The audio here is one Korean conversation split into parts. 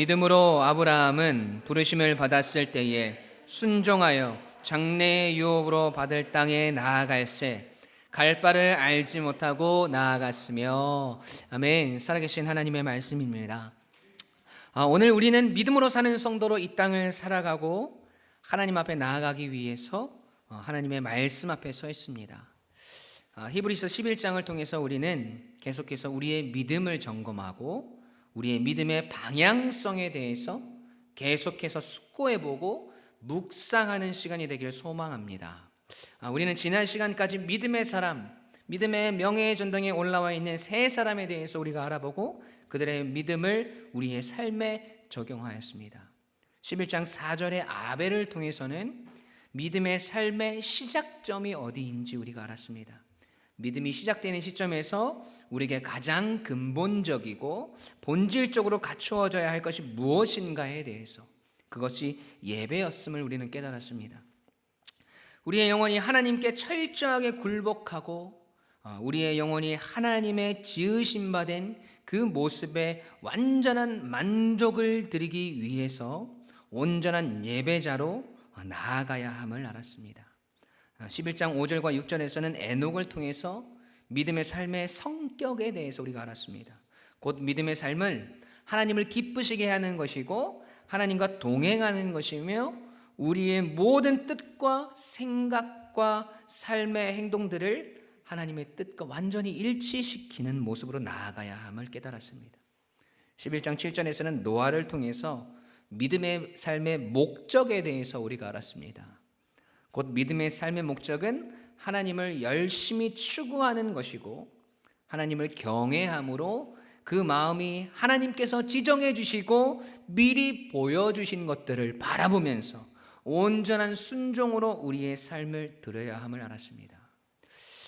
믿음으로 아브라함은 부르심을 받았을 때에 순종하여 장래의 유업으로 받을 땅에 나아갈새 갈 바를 알지 못하고 나아갔으며. 아멘. 살아계신 하나님의 말씀입니다. 오늘 우리는 믿음으로 사는 성도로 이 땅을 살아가고 하나님 앞에 나아가기 위해서 하나님의 말씀 앞에 서 있습니다. 히브리서 11장을 통해서 우리는 계속해서 우리의 믿음을 점검하고 우리의 믿음의 방향성에 대해서 계속해서 숙고해보고 묵상하는 시간이 되기를 소망합니다. 우리는 지난 시간까지 믿음의 사람, 믿음의 명예의 전당에 올라와 있는 세 사람에 대해서 우리가 알아보고 그들의 믿음을 우리의 삶에 적용하였습니다. 11장 4절의 아벨을 통해서는 믿음의 삶의 시작점이 어디인지 우리가 알았습니다. 믿음이 시작되는 시점에서 우리에게 가장 근본적이고 본질적으로 갖추어져야 할 것이 무엇인가에 대해서, 그것이 예배였음을 우리는 깨달았습니다. 우리의 영혼이 하나님께 철저하게 굴복하고 우리의 영혼이 하나님의 지으심 받은 그 모습에 완전한 만족을 드리기 위해서 온전한 예배자로 나아가야 함을 알았습니다. 11장 5절과 6절에서는 에녹을 통해서 믿음의 삶의 성격에 대해서 우리가 알았습니다. 곧 믿음의 삶을 하나님을 기쁘시게 하는 것이고 하나님과 동행하는 것이며 우리의 모든 뜻과 생각과 삶의 행동들을 하나님의 뜻과 완전히 일치시키는 모습으로 나아가야 함을 깨달았습니다. 11장 7절에서는 노아를 통해서 믿음의 삶의 목적에 대해서 우리가 알았습니다. 곧 믿음의 삶의 목적은 하나님을 열심히 추구하는 것이고 하나님을 경외함으로 그 마음이 하나님께서 지정해 주시고 미리 보여주신 것들을 바라보면서 온전한 순종으로 우리의 삶을 드려야 함을 알았습니다.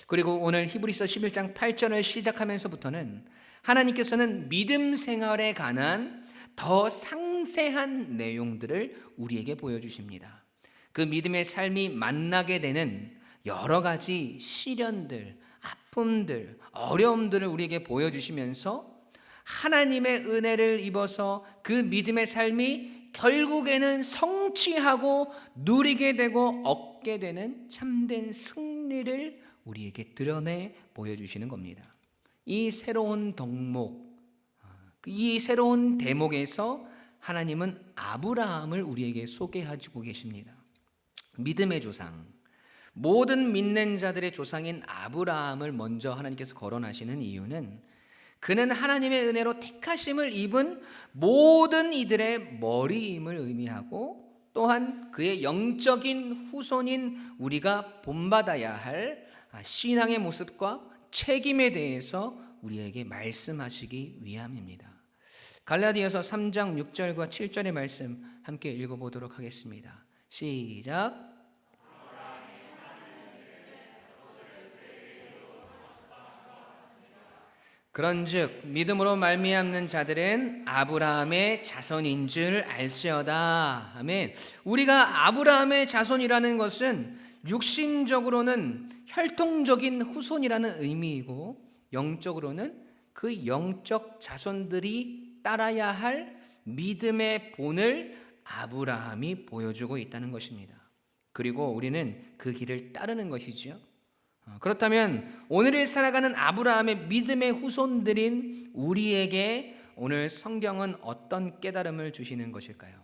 그리고 오늘 히브리서 11장 8절을 시작하면서부터는 하나님께서는 믿음 생활에 관한 더 상세한 내용들을 우리에게 보여주십니다. 그 믿음의 삶이 만나게 되는 여러 가지 시련들, 아픔들, 어려움들을 우리에게 보여주시면서 하나님의 은혜를 입어서 그 믿음의 삶이 결국에는 성취하고 누리게 되고 얻게 되는 참된 승리를 우리에게 드러내 보여주시는 겁니다. 이 새로운 덕목, 이 새로운 대목에서 하나님은 아브라함을 우리에게 소개해주고 계십니다. 믿음의 조상, 모든 믿는 자들의 조상인 아브라함을 먼저 하나님께서 거론하시는 이유는 그는 하나님의 은혜로 택하심을 입은 모든 이들의 머리임을 의미하고 또한 그의 영적인 후손인 우리가 본받아야 할 신앙의 모습과 책임에 대해서 우리에게 말씀하시기 위함입니다. 갈라디아서 3장 6절과 7절의 말씀 함께 읽어보도록 하겠습니다. 시작. 그런즉 믿음으로 말미암는 자들은 아브라함의 자손인 줄 알지어다. 아멘. 우리가 아브라함의 자손이라는 것은 육신적으로는 혈통적인 후손이라는 의미이고 영적으로는 그 영적 자손들이 따라야 할 믿음의 본을 아브라함이 보여주고 있다는 것입니다. 그리고 우리는 그 길을 따르는 것이지요. 그렇다면 오늘을 살아가는 아브라함의 믿음의 후손들인 우리에게 오늘 성경은 어떤 깨달음을 주시는 것일까요?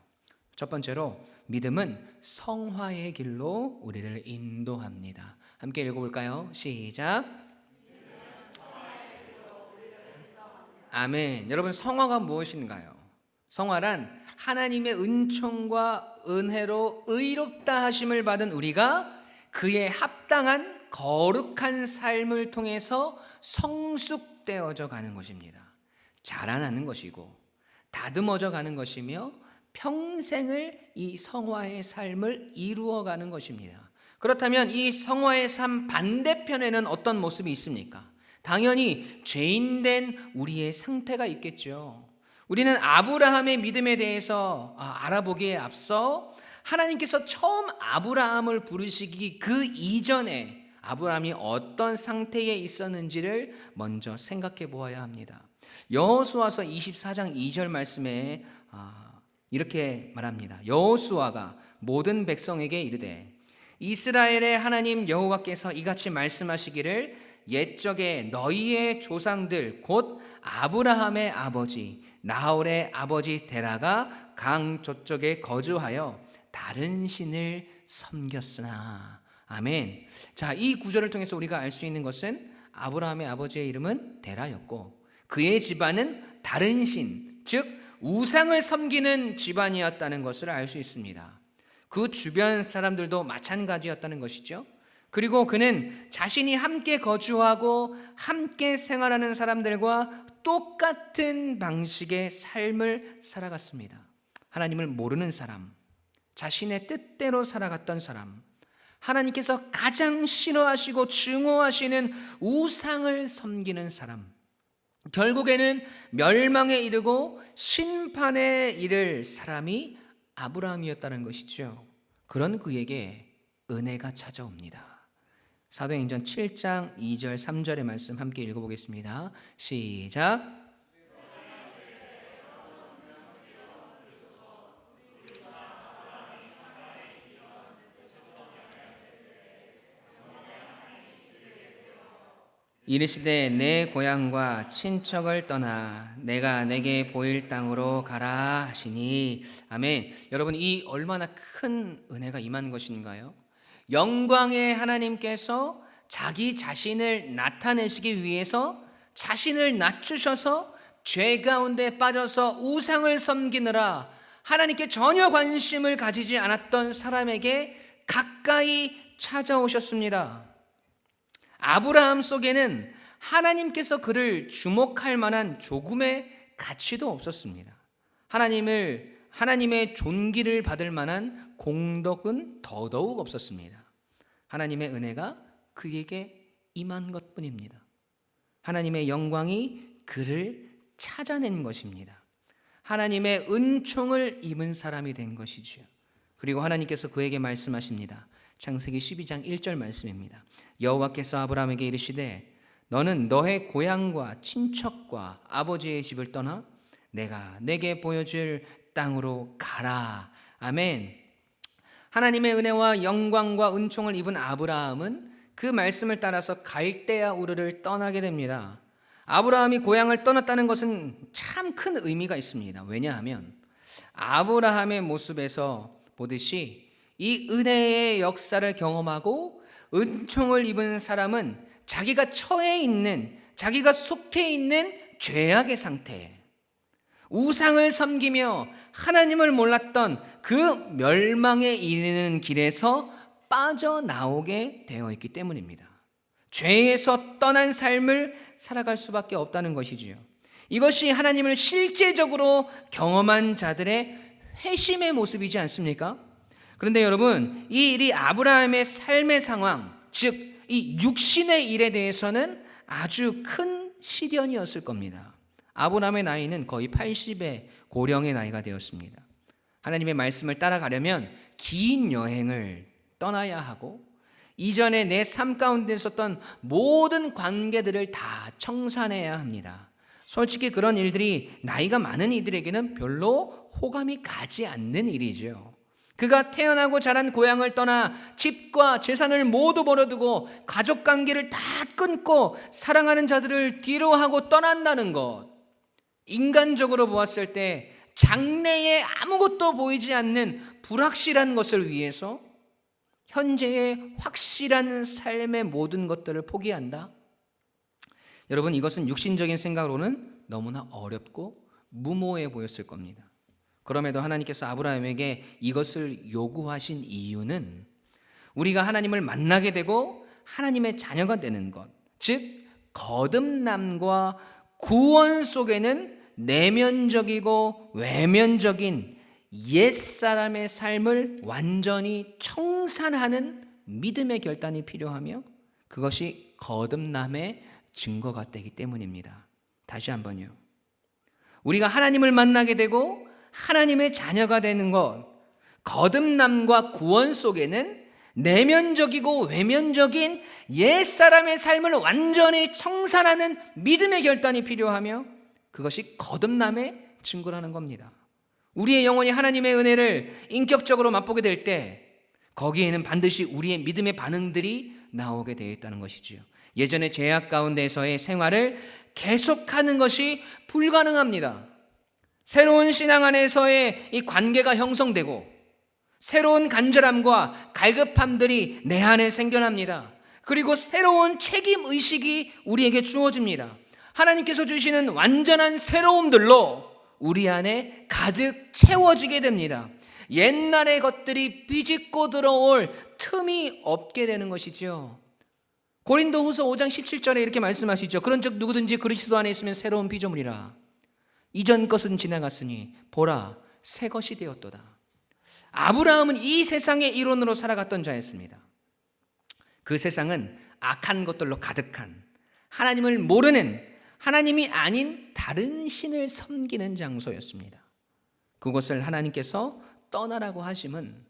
첫 번째로 믿음은 성화의 길로 우리를 인도합니다. 함께 읽어볼까요? 시작. 아멘. 여러분, 성화가 무엇인가요? 성화란 하나님의 은총과 은혜로 의롭다 하심을 받은 우리가 그의 합당한 거룩한 삶을 통해서 성숙되어져 가는 것입니다. 자라나는 것이고 다듬어져 가는 것이며 평생을 이 성화의 삶을 이루어가는 것입니다. 그렇다면 이 성화의 삶 반대편에는 어떤 모습이 있습니까? 당연히 죄인된 우리의 상태가 있겠죠. 우리는 아브라함의 믿음에 대해서 알아보기에 앞서 하나님께서 처음 아브라함을 부르시기 그 이전에 아브라함이 어떤 상태에 있었는지를 먼저 생각해 보아야 합니다. 여호수아서 24장 2절 말씀에 이렇게 말합니다. 여호수아가 모든 백성에게 이르되 이스라엘의 하나님 여호와께서 이같이 말씀하시기를 옛적에 너희의 조상들 곧 아브라함의 아버지 나홀의 아버지 데라가 강 저쪽에 거주하여 다른 신을 섬겼으나. 아멘. 자, 이 구절을 통해서 우리가 알 수 있는 것은 아브라함의 아버지의 이름은 데라였고 그의 집안은 다른 신, 즉 우상을 섬기는 집안이었다는 것을 알 수 있습니다. 그 주변 사람들도 마찬가지였다는 것이죠. 그리고 그는 자신이 함께 거주하고 함께 생활하는 사람들과 똑같은 방식의 삶을 살아갔습니다. 하나님을 모르는 사람, 자신의 뜻대로 살아갔던 사람, 하나님께서 가장 싫어하시고 증오하시는 우상을 섬기는 사람, 결국에는 멸망에 이르고 심판에 이를 사람이 아브라함이었다는 것이죠. 그런 그에게 은혜가 찾아옵니다. 사도행전 7장 2절 3절의 말씀 함께 읽어보겠습니다. 시작. 이르시되 내 고향과 친척을 떠나 내가 내게 보일 땅으로 가라 하시니. 아멘. 여러분, 이 얼마나 큰 은혜가 임한 것인가요? 영광의 하나님께서 자기 자신을 나타내시기 위해서 자신을 낮추셔서 죄 가운데 빠져서 우상을 섬기느라 하나님께 전혀 관심을 가지지 않았던 사람에게 가까이 찾아오셨습니다. 아브라함 속에는 하나님께서 그를 주목할 만한 조금의 가치도 없었습니다. 하나님의 존귀를 받을 만한 공덕은 더더욱 없었습니다. 하나님의 은혜가 그에게 임한 것뿐입니다. 하나님의 영광이 그를 찾아낸 것입니다. 하나님의 은총을 입은 사람이 된 것이죠. 그리고 하나님께서 그에게 말씀하십니다. 창세기 12장 1절 말씀입니다. 여호와께서 아브라함에게 이르시되 너는 너의 고향과 친척과 아버지의 집을 떠나 내가 내게 보여줄 땅으로 가라. 아멘. 하나님의 은혜와 영광과 은총을 입은 아브라함은 그 말씀을 따라서 갈대아 우르를 떠나게 됩니다. 아브라함이 고향을 떠났다는 것은 참 큰 의미가 있습니다. 왜냐하면 아브라함의 모습에서 보듯이 이 은혜의 역사를 경험하고 은총을 입은 사람은 자기가 처해 있는, 자기가 속해 있는 죄악의 상태, 우상을 섬기며 하나님을 몰랐던 그 멸망에 이르는 길에서 빠져나오게 되어 있기 때문입니다. 죄에서 떠난 삶을 살아갈 수밖에 없다는 것이지요. 이것이 하나님을 실제적으로 경험한 자들의 회심의 모습이지 않습니까? 그런데 여러분, 이 일이 아브라함의 삶의 상황, 즉 이 육신의 일에 대해서는 아주 큰 시련이었을 겁니다. 아브라함의 나이는 거의 80의 고령의 나이가 되었습니다. 하나님의 말씀을 따라가려면 긴 여행을 떠나야 하고 이전에 내 삶 가운데 있었던 모든 관계들을 다 청산해야 합니다. 솔직히 그런 일들이 나이가 많은 이들에게는 별로 호감이 가지 않는 일이죠. 그가 태어나고 자란 고향을 떠나 집과 재산을 모두 버려두고 가족관계를 다 끊고 사랑하는 자들을 뒤로하고 떠난다는 것, 인간적으로 보았을 때 장래에 아무것도 보이지 않는 불확실한 것을 위해서 현재의 확실한 삶의 모든 것들을 포기한다? 여러분, 이것은 육신적인 생각으로는 너무나 어렵고 무모해 보였을 겁니다. 그럼에도 하나님께서 아브라함에게 이것을 요구하신 이유는 우리가 하나님을 만나게 되고 하나님의 자녀가 되는 것, 즉 거듭남과 구원 속에는 내면적이고 외면적인 옛사람의 삶을 완전히 청산하는 믿음의 결단이 필요하며 그것이 거듭남의 증거가 되기 때문입니다. 다시 한번요. 우리가 하나님을 만나게 되고 하나님의 자녀가 되는 것, 거듭남과 구원 속에는 내면적이고 외면적인 옛사람의 삶을 완전히 청산하는 믿음의 결단이 필요하며 그것이 거듭남의 증거라는 겁니다. 우리의 영혼이 하나님의 은혜를 인격적으로 맛보게 될 때 거기에는 반드시 우리의 믿음의 반응들이 나오게 되어 있다는 것이지요. 예전의 죄악 가운데서의 생활을 계속하는 것이 불가능합니다. 새로운 신앙 안에서의 이 관계가 형성되고 새로운 간절함과 갈급함들이 내 안에 생겨납니다. 그리고 새로운 책임의식이 우리에게 주어집니다. 하나님께서 주시는 완전한 새로움들로 우리 안에 가득 채워지게 됩니다. 옛날의 것들이 비집고 들어올 틈이 없게 되는 것이죠. 고린도후서 5장 17절에 이렇게 말씀하시죠. 그런즉 누구든지 그리스도 안에 있으면 새로운 피조물이라. 이전 것은 지나갔으니 보라 새 것이 되었도다. 아브라함은 이 세상의 이론으로 살아갔던 자였습니다. 그 세상은 악한 것들로 가득한, 하나님을 모르는, 하나님이 아닌 다른 신을 섬기는 장소였습니다. 그곳을 하나님께서 떠나라고 하심은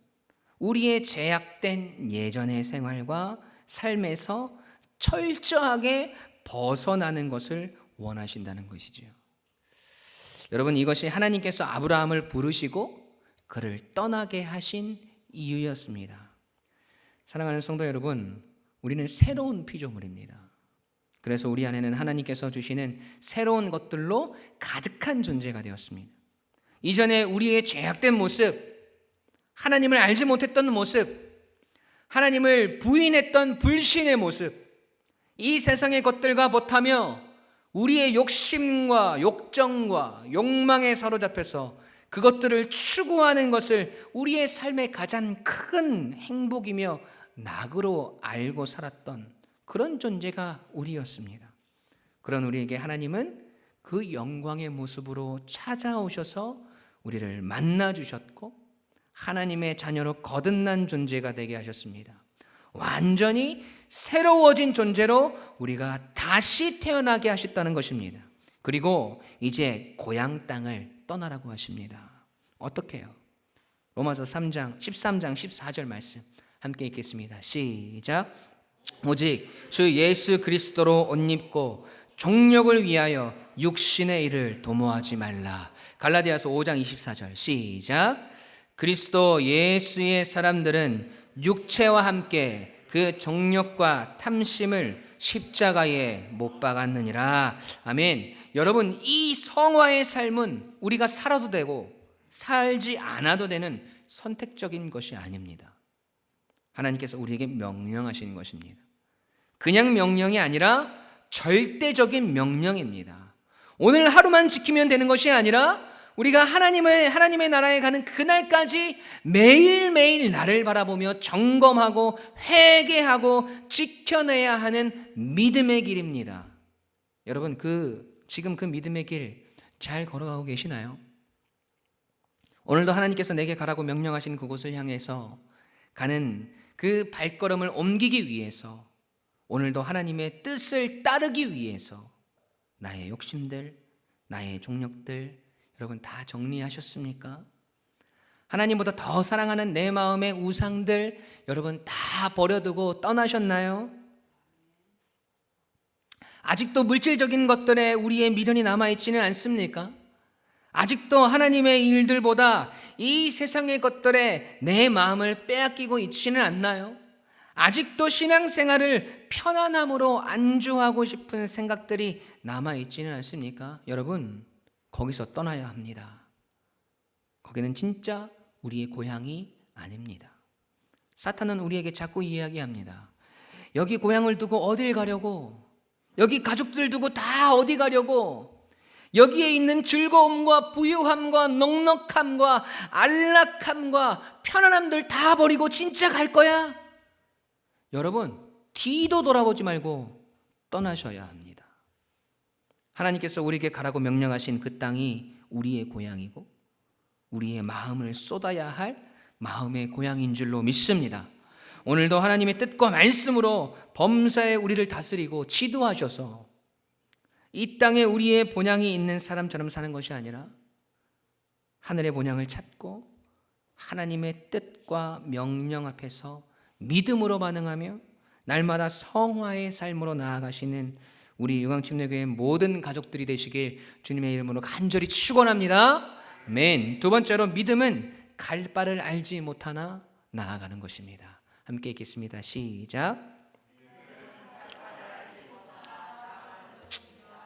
우리의 죄악된 예전의 생활과 삶에서 철저하게 벗어나는 것을 원하신다는 것이지요. 여러분, 이것이 하나님께서 아브라함을 부르시고 그를 떠나게 하신 이유였습니다. 사랑하는 성도 여러분, 우리는 새로운 피조물입니다. 그래서 우리 안에는 하나님께서 주시는 새로운 것들로 가득한 존재가 되었습니다. 이전에 우리의 죄악된 모습, 하나님을 알지 못했던 모습, 하나님을 부인했던 불신의 모습, 이 세상의 것들과 못하며 우리의 욕심과 욕정과 욕망에 사로잡혀서 그것들을 추구하는 것을 우리의 삶의 가장 큰 행복이며 낙으로 알고 살았던 그런 존재가 우리였습니다. 그런 우리에게 하나님은 그 영광의 모습으로 찾아오셔서 우리를 만나주셨고 하나님의 자녀로 거듭난 존재가 되게 하셨습니다. 완전히 새로워진 존재로 우리가 다시 태어나게 하셨다는 것입니다. 그리고 이제 고향 땅을 떠나라고 하십니다. 어떻게 해요? 로마서 13장 14절 말씀 함께 읽겠습니다. 시작. 오직 주 예수 그리스도로 옷 입고 종력을 위하여 육신의 일을 도모하지 말라. 갈라디아서 5장 24절 시작. 그리스도 예수의 사람들은 육체와 함께 그 정욕과 탐심을 십자가에 못 박았느니라. 아멘. 여러분, 이 성화의 삶은 우리가 살아도 되고 살지 않아도 되는 선택적인 것이 아닙니다. 하나님께서 우리에게 명령하시는 것입니다. 그냥 명령이 아니라 절대적인 명령입니다. 오늘 하루만 지키면 되는 것이 아니라 우리가 하나님의 나라에 가는 그날까지 매일매일 나를 바라보며 점검하고 회개하고 지켜내야 하는 믿음의 길입니다. 여러분, 지금 그 믿음의 길 잘 걸어가고 계시나요? 오늘도 하나님께서 내게 가라고 명령하신 그곳을 향해서 가는 그 발걸음을 옮기기 위해서, 오늘도 하나님의 뜻을 따르기 위해서 나의 욕심들, 나의 종력들 여러분 다 정리하셨습니까? 하나님보다 더 사랑하는 내 마음의 우상들 여러분 다 버려두고 떠나셨나요? 아직도 물질적인 것들에 우리의 미련이 남아있지는 않습니까? 아직도 하나님의 일들보다 이 세상의 것들에 내 마음을 빼앗기고 있지는 않나요? 아직도 신앙생활을 편안함으로 안주하고 싶은 생각들이 남아있지는 않습니까? 여러분, 거기서 떠나야 합니다. 거기는 진짜 우리의 고향이 아닙니다. 사탄은 우리에게 자꾸 이야기합니다. 여기 고향을 두고 어딜 가려고? 여기 가족들 두고 다 어디 가려고? 여기에 있는 즐거움과 부유함과 넉넉함과 안락함과 편안함들 다 버리고 진짜 갈 거야? 여러분, 뒤도 돌아보지 말고 떠나셔야 합니다. 하나님께서 우리에게 가라고 명령하신 그 땅이 우리의 고향이고 우리의 마음을 쏟아야 할 마음의 고향인 줄로 믿습니다. 오늘도 하나님의 뜻과 말씀으로 범사에 우리를 다스리고 지도하셔서 이 땅에 우리의 본향이 있는 사람처럼 사는 것이 아니라 하늘의 본향을 찾고 하나님의 뜻과 명령 앞에서 믿음으로 반응하며 날마다 성화의 삶으로 나아가시는 우리 유광침례교회 모든 가족들이 되시길 주님의 이름으로 간절히 축원합니다. 아멘. 두 번째로 믿음은 갈 바를 알지 못하나 나아가는 것입니다. 함께 읽겠습니다. 시작.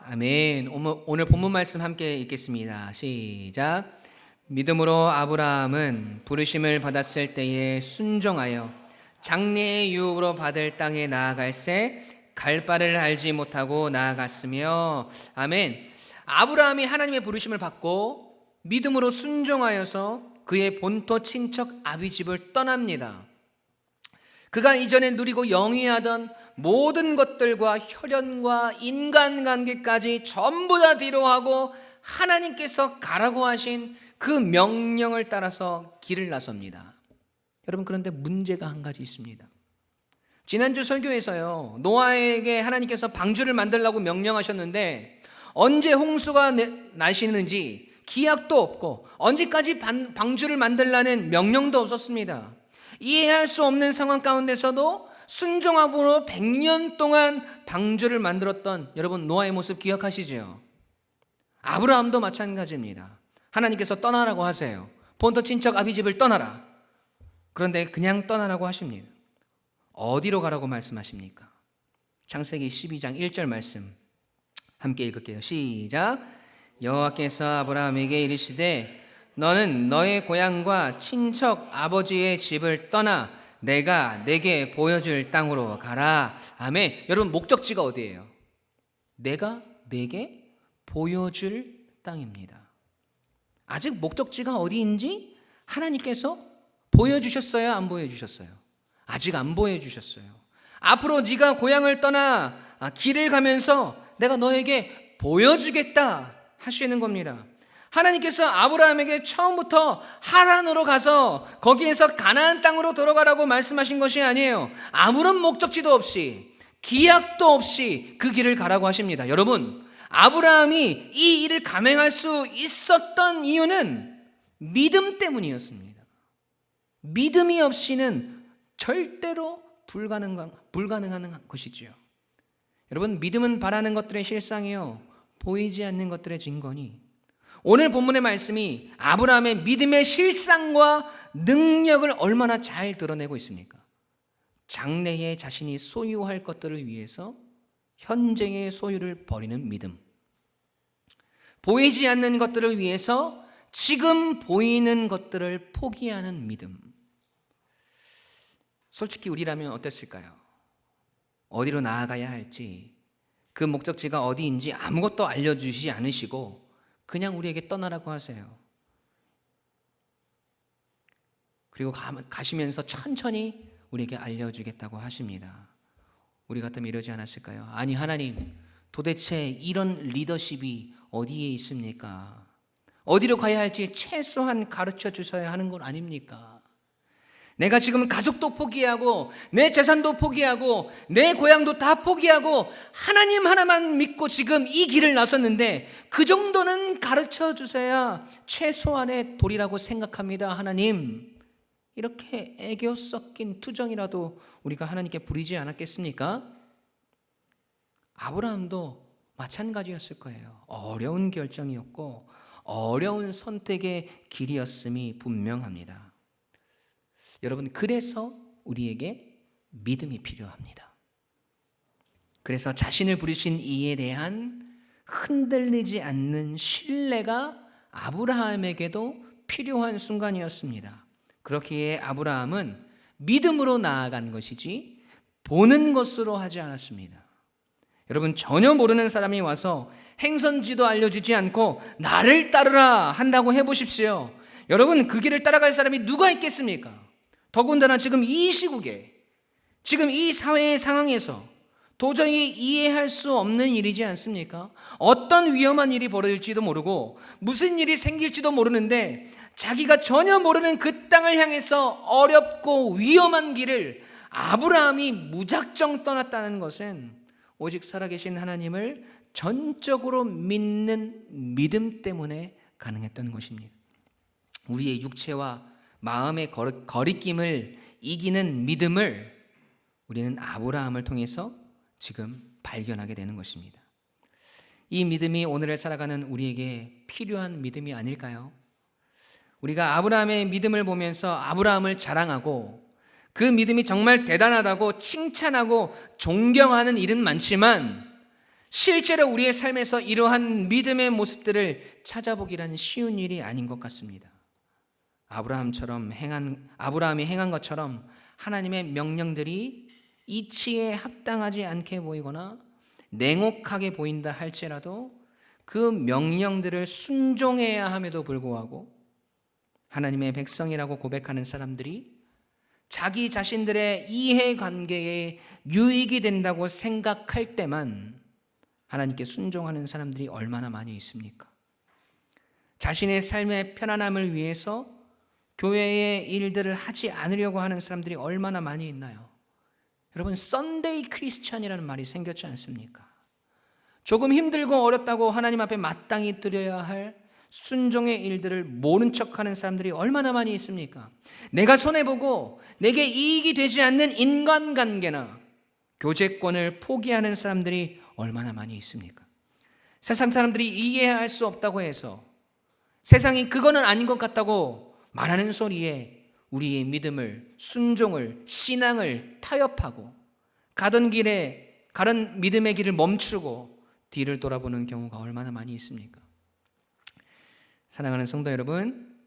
아멘. 오늘 본문 말씀 함께 읽겠습니다. 시작. 믿음으로 아브라함은 부르심을 받았을 때에 순종하여 장래의 유업으로 받을 땅에 나아갈새 갈 바를 알지 못하고 나아갔으며. 아멘. 아브라함이 하나님의 부르심을 받고 믿음으로 순종하여서 그의 본토 친척 아비집을 떠납니다. 그가 이전에 누리고 영위하던 모든 것들과 혈연과 인간관계까지 전부 다 뒤로하고 하나님께서 가라고 하신 그 명령을 따라서 길을 나섭니다. 여러분, 그런데 문제가 한 가지 있습니다. 지난주 설교에서요, 노아에게 하나님께서 방주를 만들라고 명령하셨는데 언제 홍수가 나시는지 기약도 없고 언제까지 방주를 만들라는 명령도 없었습니다. 이해할 수 없는 상황 가운데서도 순종함으로 100년 동안 방주를 만들었던 여러분, 노아의 모습 기억하시죠? 아브라함도 마찬가지입니다. 하나님께서 떠나라고 하세요. 본토 친척 아비집을 떠나라. 그런데 그냥 떠나라고 하십니다. 어디로 가라고 말씀하십니까? 창세기 12장 1절 말씀 함께 읽을게요. 시작. 여호와께서 아브라함에게 이르시되 너는 너의 고향과 친척 아버지의 집을 떠나 내가 내게 보여줄 땅으로 가라. 아멘. 여러분, 목적지가 어디예요? 내가 내게 보여줄 땅입니다. 아직 목적지가 어디인지 하나님께서 보여주셨어요? 안 보여주셨어요? 아직 안 보여주셨어요. 앞으로 네가 고향을 떠나 길을 가면서 내가 너에게 보여주겠다 하시는 겁니다. 하나님께서 아브라함에게 처음부터 하란으로 가서 거기에서 가나안 땅으로 들어가라고 말씀하신 것이 아니에요. 아무런 목적지도 없이 기약도 없이 그 길을 가라고 하십니다. 여러분, 아브라함이 이 일을 감행할 수 있었던 이유는 믿음 때문이었습니다. 믿음이 없이는 절대로 불가능한 것이지요. 여러분, 믿음은 바라는 것들의 실상이요, 보이지 않는 것들의 증거니, 오늘 본문의 말씀이 아브라함의 믿음의 실상과 능력을 얼마나 잘 드러내고 있습니까? 장래에 자신이 소유할 것들을 위해서 현재의 소유를 버리는 믿음, 보이지 않는 것들을 위해서 지금 보이는 것들을 포기하는 믿음. 솔직히 우리라면 어땠을까요? 어디로 나아가야 할지, 그 목적지가 어디인지 아무것도 알려주시지 않으시고 그냥 우리에게 떠나라고 하세요. 그리고 가시면서 천천히 우리에게 알려주겠다고 하십니다. 우리 같으면 이러지 않았을까요? 아니, 하나님, 도대체 이런 리더십이 어디에 있습니까? 어디로 가야 할지 최소한 가르쳐 주셔야 하는 건 아닙니까? 내가 지금 가족도 포기하고 내 재산도 포기하고 내 고향도 다 포기하고 하나님 하나만 믿고 지금 이 길을 나섰는데 그 정도는 가르쳐 주셔야 최소한의 도리라고 생각합니다. 하나님, 이렇게 애교 섞인 투정이라도 우리가 하나님께 부리지 않았겠습니까? 아브라함도 마찬가지였을 거예요. 어려운 결정이었고 어려운 선택의 길이었음이 분명합니다. 여러분, 그래서 우리에게 믿음이 필요합니다. 그래서 자신을 부르신 이에 대한 흔들리지 않는 신뢰가 아브라함에게도 필요한 순간이었습니다. 그렇기에 아브라함은 믿음으로 나아간 것이지 보는 것으로 하지 않았습니다. 여러분, 전혀 모르는 사람이 와서 행선지도 알려주지 않고 나를 따르라 한다고 해보십시오. 여러분, 그 길을 따라갈 사람이 누가 있겠습니까? 더군다나 지금 이 시국에, 지금 이 사회의 상황에서 도저히 이해할 수 없는 일이지 않습니까? 어떤 위험한 일이 벌어질지도 모르고 무슨 일이 생길지도 모르는데 자기가 전혀 모르는 그 땅을 향해서 어렵고 위험한 길을 아브라함이 무작정 떠났다는 것은 오직 살아계신 하나님을 전적으로 믿는 믿음 때문에 가능했던 것입니다. 우리의 육체와 마음의 거리낌을 이기는 믿음을 우리는 아브라함을 통해서 지금 발견하게 되는 것입니다. 이 믿음이 오늘을 살아가는 우리에게 필요한 믿음이 아닐까요? 우리가 아브라함의 믿음을 보면서 아브라함을 자랑하고 그 믿음이 정말 대단하다고 칭찬하고 존경하는 일은 많지만 실제로 우리의 삶에서 이러한 믿음의 모습들을 찾아보기란 쉬운 일이 아닌 것 같습니다. 아브라함이 행한 것처럼 하나님의 명령들이 이치에 합당하지 않게 보이거나 냉혹하게 보인다 할지라도 그 명령들을 순종해야 함에도 불구하고 하나님의 백성이라고 고백하는 사람들이 자기 자신들의 이해관계에 유익이 된다고 생각할 때만 하나님께 순종하는 사람들이 얼마나 많이 있습니까? 자신의 삶의 편안함을 위해서 교회의 일들을 하지 않으려고 하는 사람들이 얼마나 많이 있나요? 여러분, 썬데이 크리스찬이라는 말이 생겼지 않습니까? 조금 힘들고 어렵다고 하나님 앞에 마땅히 드려야 할 순종의 일들을 모른 척하는 사람들이 얼마나 많이 있습니까? 내가 손해보고 내게 이익이 되지 않는 인간관계나 교제권을 포기하는 사람들이 얼마나 많이 있습니까? 세상 사람들이 이해할 수 없다고 해서 세상이 그거는 아닌 것 같다고 말하는 소리에 우리의 믿음을, 순종을, 신앙을 타협하고 가던 믿음의 길을 멈추고 뒤를 돌아보는 경우가 얼마나 많이 있습니까? 사랑하는 성도 여러분,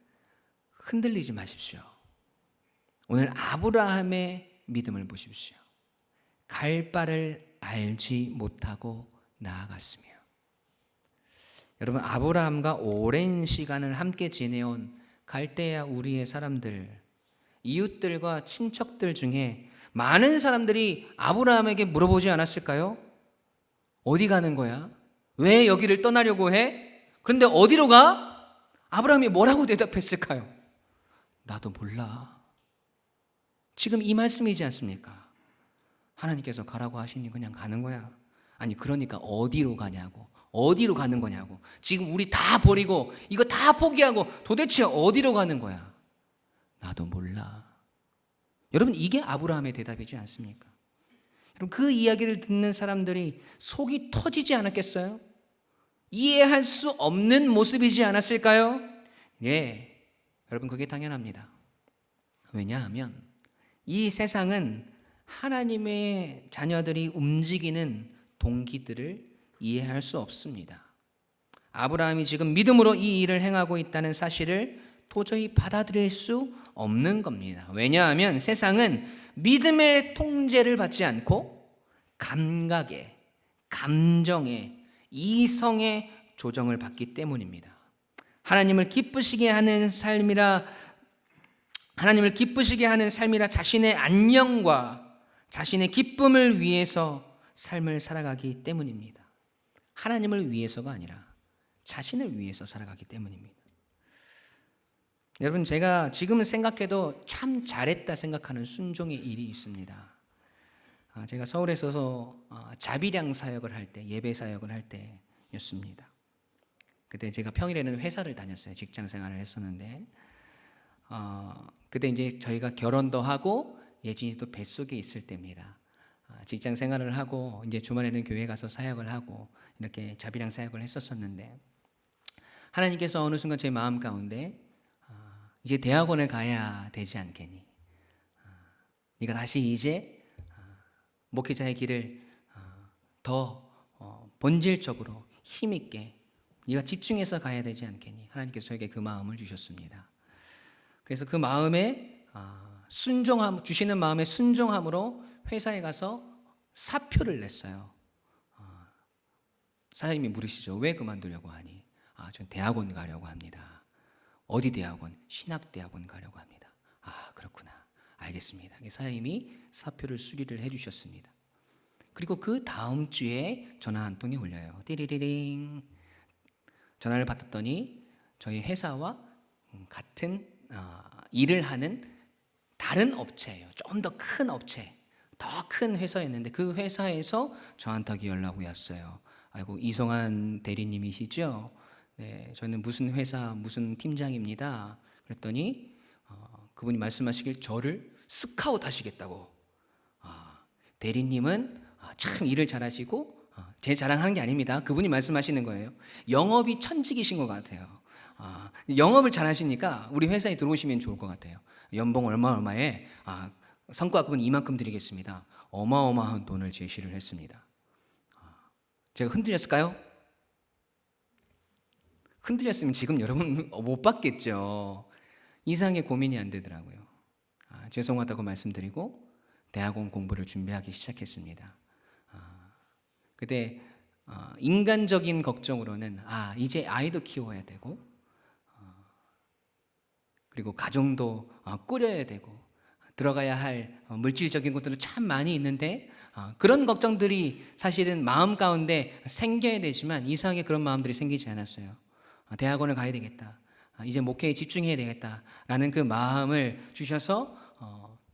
흔들리지 마십시오. 오늘 아브라함의 믿음을 보십시오. 갈 바를 알지 못하고 나아갔으며. 여러분, 아브라함과 오랜 시간을 함께 지내온 갈대아 우리의 사람들, 이웃들과 친척들 중에 많은 사람들이 아브라함에게 물어보지 않았을까요? 어디 가는 거야? 왜 여기를 떠나려고 해? 그런데 어디로 가? 아브라함이 뭐라고 대답했을까요? 나도 몰라. 지금 이 말씀이지 않습니까? 하나님께서 가라고 하시니 그냥 가는 거야. 아니, 그러니까 어디로 가냐고. 어디로 가는 거냐고. 지금 우리 다 버리고 이거 다 포기하고 도대체 어디로 가는 거야? 나도 몰라. 여러분, 이게 아브라함의 대답이지 않습니까? 여러분, 그 이야기를 듣는 사람들이 속이 터지지 않았겠어요? 이해할 수 없는 모습이지 않았을까요? 예, 여러분, 그게 당연합니다. 왜냐하면 이 세상은 하나님의 자녀들이 움직이는 동기들을 이해할 수 없습니다. 아브라함이 지금 믿음으로 이 일을 행하고 있다는 사실을 도저히 받아들일 수 없는 겁니다. 왜냐하면 세상은 믿음의 통제를 받지 않고 감각의, 감정의, 이성의 조정을 받기 때문입니다. 하나님을 기쁘시게 하는 삶이라 자신의 안녕과 자신의 기쁨을 위해서 삶을 살아가기 때문입니다. 하나님을 위해서가 아니라 자신을 위해서 살아가기 때문입니다. 여러분, 제가 지금 생각해도 참 잘했다 생각하는 순종의 일이 있습니다. 제가 서울에 있어서 자비량 사역을 할 때, 예배 사역을 할 때였습니다. 그때 제가 평일에는 회사를 다녔어요. 직장 생활을 했었는데, 그때 이제 저희가 결혼도 하고 예진이 또 뱃속에 있을 때입니다. 직장 생활을 하고 이제 주말에는 교회 가서 사역을 하고 이렇게 자비량 사역을 했었었는데, 하나님께서 어느 순간 제 마음 가운데 이제 대학원을 가야 되지 않겠니? 네가 다시 이제 목회자의 길을 더 본질적으로 힘있게 네가 집중해서 가야 되지 않겠니? 하나님께서 저에게 그 마음을 주셨습니다. 그래서 그 마음에 주시는 마음에 순종함으로 회사에 가서 사표를 냈어요. 사장님이 물으시죠. 왜 그만두려고 하니? 전 대학원 가려고 합니다. 어디 대학원? 신학대학원 가려고 합니다. 그렇구나. 알겠습니다. 사장님이 사표를 수리를 해주셨습니다. 그리고 그 다음 주에 전화 한 통이 울려요. 띠리리링. 전화를 받았더니 저희 회사와 같은 일을 하는 다른 업체예요. 좀 더 큰 업체, 더 큰 회사였는데 그 회사에서 저한테 연락이 왔어요. 아이고, 이성환 대리님이시죠? 네, 저는 무슨 회사 무슨 팀장입니다. 그랬더니 그분이 말씀하시길 저를 스카웃 하시겠다고. 대리님은 참 일을 잘하시고 제 자랑하는 게 아닙니다. 그분이 말씀하시는 거예요. 영업이 천직이신 것 같아요. 영업을 잘 하시니까 우리 회사에 들어오시면 좋을 것 같아요. 연봉 얼마에 성과급은 이만큼 드리겠습니다. 어마어마한 돈을 제시를 했습니다. 제가 흔들렸을까요? 흔들렸으면 지금 여러분 못 받겠죠. 이상하게 고민이 안 되더라고요. 죄송하다고 말씀드리고 대학원 공부를 준비하기 시작했습니다. 그때 인간적인 걱정으로는 이제 아이도 키워야 되고 그리고 가정도 꾸려야 되고 들어가야 할 물질적인 것들도 참 많이 있는데 그런 걱정들이 사실은 마음 가운데 생겨야 되지만 이상하게 그런 마음들이 생기지 않았어요. 대학원을 가야 되겠다. 이제 목회에 집중해야 되겠다라는 그 마음을 주셔서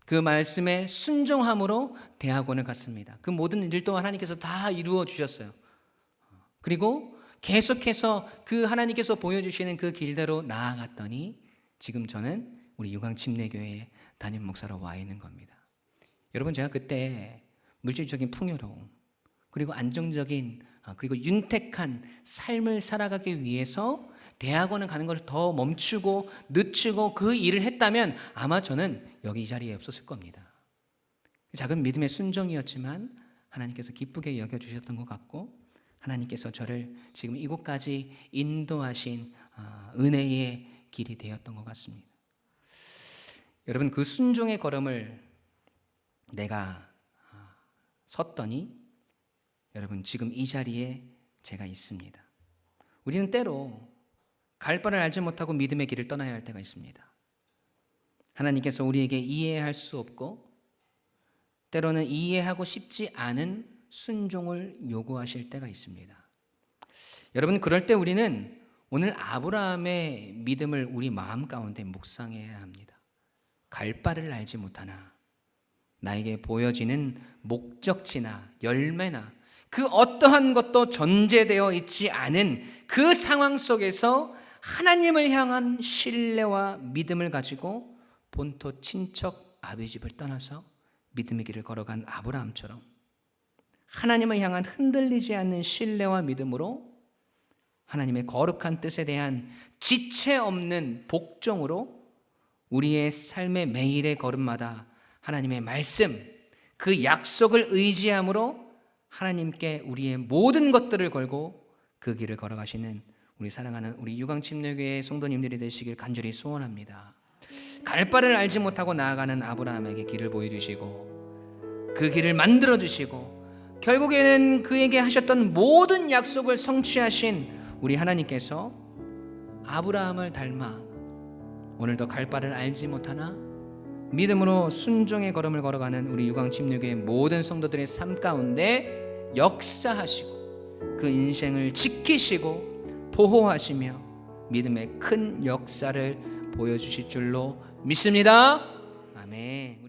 그 말씀에 순종함으로 대학원을 갔습니다. 그 모든 일도 하나님께서 다 이루어 주셨어요. 그리고 계속해서 그 하나님께서 보여주시는 그 길대로 나아갔더니 지금 저는 우리 유광침례교회에 담임 목사로 와 있는 겁니다. 여러분, 제가 그때 물질적인 풍요로움 그리고 안정적인 그리고 윤택한 삶을 살아가기 위해서 대학원을 가는 것을 더 멈추고 늦추고 그 일을 했다면 아마 저는 여기 이 자리에 없었을 겁니다. 작은 믿음의 순종이었지만 하나님께서 기쁘게 여겨주셨던 것 같고 하나님께서 저를 지금 이곳까지 인도하신 은혜의 길이 되었던 것 같습니다. 여러분, 그 순종의 걸음을 내가 섰더니 여러분 지금 이 자리에 제가 있습니다. 우리는 때로 갈 바를 알지 못하고 믿음의 길을 떠나야 할 때가 있습니다. 하나님께서 우리에게 이해할 수 없고 때로는 이해하고 싶지 않은 순종을 요구하실 때가 있습니다. 여러분, 그럴 때 우리는 오늘 아브라함의 믿음을 우리 마음 가운데 묵상해야 합니다. 갈 바를 알지 못하나 나에게 보여지는 목적지나 열매나 그 어떠한 것도 전제되어 있지 않은 그 상황 속에서 하나님을 향한 신뢰와 믿음을 가지고 본토 친척 아비 집을 떠나서 믿음의 길을 걸어간 아브라함처럼 하나님을 향한 흔들리지 않는 신뢰와 믿음으로 하나님의 거룩한 뜻에 대한 지체 없는 복종으로 우리의 삶의 매일의 걸음마다 하나님의 말씀, 그 약속을 의지함으로 하나님께 우리의 모든 것들을 걸고 그 길을 걸어가시는 우리 사랑하는 우리 유광침례교회 성도님들이 되시길 간절히 소원합니다. 갈 바를 알지 못하고 나아가는 아브라함에게 길을 보여주시고 그 길을 만들어주시고 결국에는 그에게 하셨던 모든 약속을 성취하신 우리 하나님께서 아브라함을 닮아 오늘도 갈 바를 알지 못하나 믿음으로 순종의 걸음을 걸어가는 우리 유광침례교회 모든 성도들의 삶 가운데 역사하시고 그 인생을 지키시고 보호하시며 믿음의 큰 역사를 보여주실 줄로 믿습니다. 아멘.